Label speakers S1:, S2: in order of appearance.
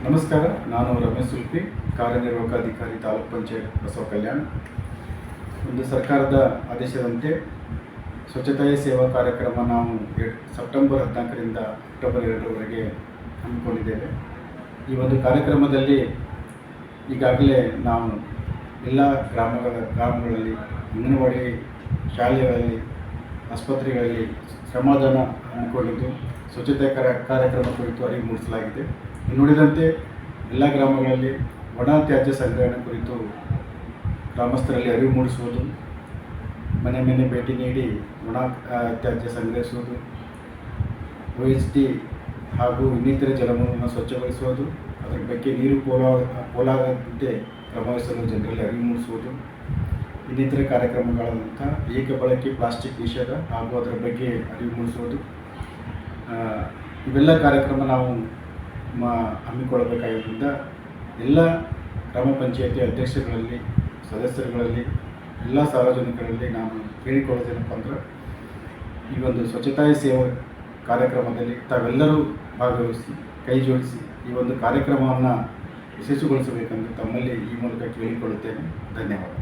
S1: ನಮಸ್ಕಾರ, ನಾನು ರಮೇಶ್ ಸುಲ್ಪಿ, ಕಾರ್ಯನಿರ್ವಾಹಕ ಅಧಿಕಾರಿ ತಾಲೂಕು ಪಂಚಾಯತ್ ಬಸವ ಕಲ್ಯಾಣ. ಒಂದು ಸರ್ಕಾರದ ಆದೇಶದಂತೆ ಸ್ವಚ್ಛತೆಯ ಸೇವಾ ಕಾರ್ಯಕ್ರಮ ನಾವು ಸೆಪ್ಟೆಂಬರ್ 14ರಿಂದ ಅಕ್ಟೋಬರ್ 2ರವರೆಗೆ ಹಮ್ಮಿಕೊಂಡಿದ್ದೇವೆ. ಈ ಒಂದು ಕಾರ್ಯಕ್ರಮದಲ್ಲಿ ಈಗಾಗಲೇ ನಾವು ಎಲ್ಲ ಗ್ರಾಮಗಳಲ್ಲಿ, ಅಂಗನವಾಡಿ ಶಾಲೆಗಳಲ್ಲಿ, ಆಸ್ಪತ್ರೆಗಳಲ್ಲಿ ಶ್ರಮದಾನ ಹಮ್ಮಿಕೊಂಡಿದ್ದು ಸ್ವಚ್ಛತೆ ಕಾರ್ಯಕ್ರಮ ಕುರಿತು ಅರಿವು ಮೂಡಿಸಲಾಗಿದೆ. ಇನ್ನುಳಿದಂತೆ ಎಲ್ಲ ಗ್ರಾಮಗಳಲ್ಲಿ ಒಣ ತ್ಯಾಜ್ಯ ಸಂಗ್ರಹಣೆ ಕುರಿತು ಗ್ರಾಮಸ್ಥರಲ್ಲಿ ಅರಿವು ಮೂಡಿಸುವುದು, ಮನೆ ಮನೆ ಭೇಟಿ ನೀಡಿ ಒಣ ತ್ಯಾಜ್ಯ ಸಂಗ್ರಹಿಸುವುದು, OHT ಹಾಗೂ ಇನ್ನಿತರೆ ಜಲಮೂಲವನ್ನು ಸ್ವಚ್ಛಗೊಳಿಸುವುದು, ಅದರ ಬಗ್ಗೆ ನೀರು ಪೋಲಾಗದಂತೆ ಕ್ರಮವಹಿಸಲು ಜನರಲ್ಲಿ ಅರಿವು ಮೂಡಿಸುವುದು, ಇನ್ನಿತರೆ ಕಾರ್ಯಕ್ರಮಗಳಂಥ ಏಕ ಬಳಕೆ ಪ್ಲಾಸ್ಟಿಕ್ ನಿಷೇಧ ಹಾಗೂ ಅದರ ಬಗ್ಗೆ ಅರಿವು ಮೂಡಿಸುವುದು, ಇವೆಲ್ಲ ಕಾರ್ಯಕ್ರಮ ನಾವು ಹಮ್ಮಿಕೊಳ್ಳಬೇಕಾಗಿದ್ದರಿಂದ ಎಲ್ಲ ಗ್ರಾಮ ಪಂಚಾಯತಿ ಅಧ್ಯಕ್ಷರುಗಳಲ್ಲಿ, ಸದಸ್ಯರುಗಳಲ್ಲಿ, ಎಲ್ಲ ಸಾರ್ವಜನಿಕರಲ್ಲಿ ನಾನು ಕೇಳಿಕೊಳ್ಳೋದೇನಪ್ಪ ಅಂದ್ರೆ, ಈ ಒಂದು ಸ್ವಚ್ಛತಾ ಸೇವಾ ಕಾರ್ಯಕ್ರಮದಲ್ಲಿ ತಾವೆಲ್ಲರೂ ಭಾಗವಹಿಸಿ ಕೈ ಜೋಡಿಸಿ ಈ ಒಂದು ಕಾರ್ಯಕ್ರಮವನ್ನು ಯಶಸ್ವಿಗೊಳಿಸಬೇಕೆಂದು ತಮ್ಮಲ್ಲಿ ಈ ಮೂಲಕ ಕೇಳಿಕೊಳ್ಳುತ್ತೇನೆ. ಧನ್ಯವಾದ.